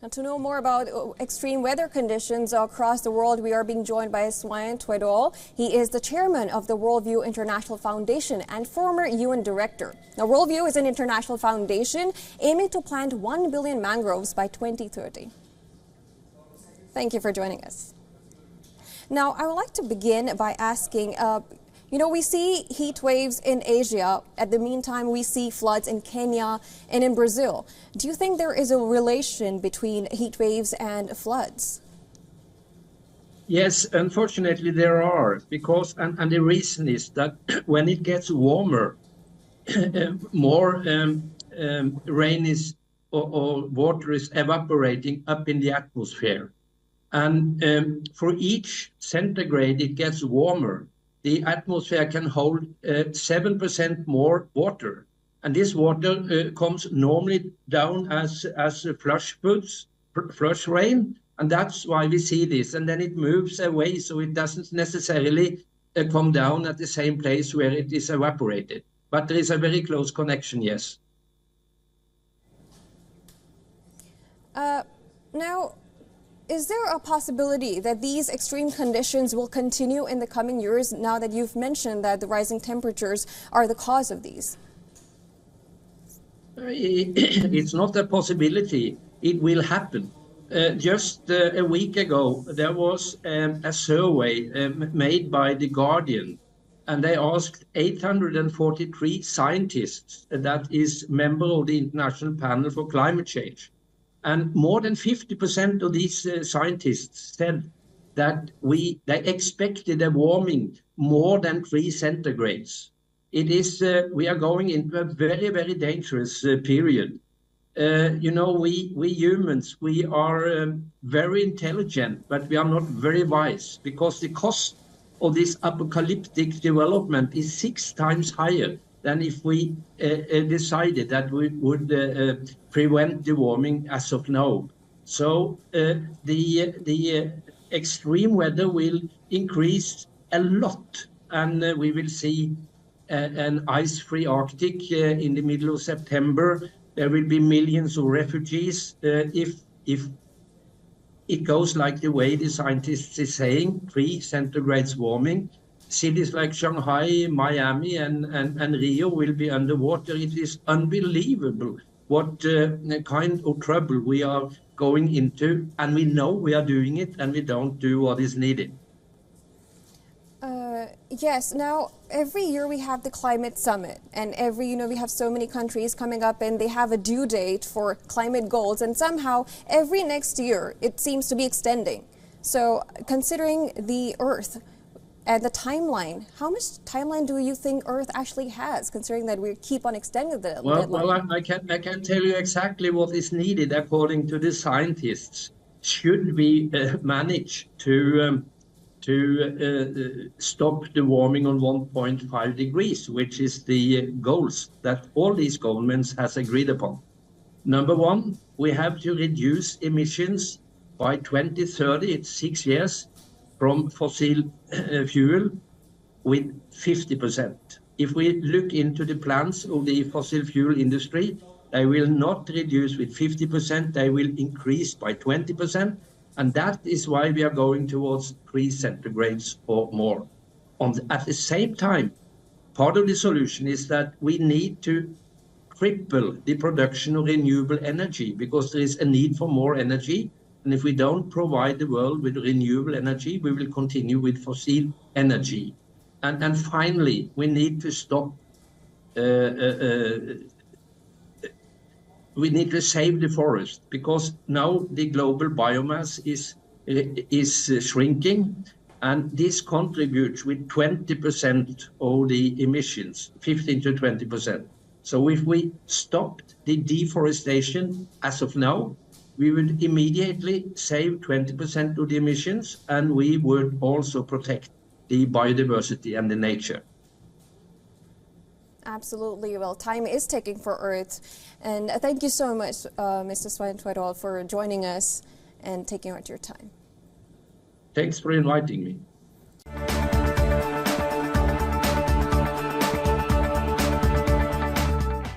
Now, to know more about extreme weather conditions across the world, we are being joined by WION The World. He is the chairman of the Worldview International Foundation and former UN director. Now, Worldview is an international foundation aiming to plant 1 billion mangroves by 2030. Thank you for joining us. Now, I would like to begin by asking, we see heat waves in Asia. At the meantime, we see floods in Kenya and in Brazil. Do you think there is a relation between heat waves and floods? Yes, unfortunately there are, because and the reason is that when it gets warmer, more rain is or water is evaporating up in the atmosphere. And for each centigrade it gets warmer, the atmosphere can hold 7% more water. And this water comes normally down as flush rain. And that's why we see this. And then it moves away, so it doesn't necessarily come down at the same place where it is evaporated. But there is a very close connection, yes. Now, is there a possibility that these extreme conditions will continue in the coming years now that you've mentioned that the rising temperatures are the cause of these? It's not a possibility. It will happen. Just a week ago, there was a survey made by The Guardian, and they asked 843 scientists that is member of the International Panel for Climate Change. And more than 50% of these scientists said that they expected a warming more than 3 centigrades. It is, we are going into a very, very dangerous period. We humans, we are very intelligent, but we are not very wise, because the cost of this apocalyptic development is 6 times higher than if we decided that we would prevent the warming as of now. So the extreme weather will increase a lot, and we will see an ice-free Arctic in the middle of September. There will be millions of refugees if it goes like the way the scientists are saying, 3 centigrades warming. Cities like Shanghai, Miami, and Rio will be underwater. It is unbelievable what kind of trouble we are going into, and we know we are doing it, and we don't do what is needed. Yes. Now, every year we have the climate summit, and we have so many countries coming up, and they have a due date for climate goals, and somehow every next year it seems to be extending. So, considering the Earth and the timeline, how much timeline do you think Earth actually has, considering that we keep on extending the deadline? Well, I can tell you exactly what is needed according to the scientists. Should we manage to stop the warming on 1.5 degrees, which is the goals that all these governments has agreed upon. Number one, we have to reduce emissions by 2030, it's 6 years, from fossil fuel with 50%. If we look into the plans of the fossil fuel industry, they will not reduce with 50%, they will increase by 20%. And that is why we are going towards 3 centigrades or more. At the same time, part of the solution is that we need to triple the production of renewable energy, because there is a need for more energy. And if we don't provide the world with renewable energy, we will continue with fossil energy. And finally, we need to stop, we need to save the forest, because now the global biomass is shrinking, and this contributes with 20% of the emissions, 15 to 20%. So if we stopped the deforestation as of now, we would immediately save 20% of the emissions, and we would also protect the biodiversity and the nature. Absolutely. Well, time is ticking for Earth. And thank you so much, Mr. WION The World, for joining us and taking out your time. Thanks for inviting me.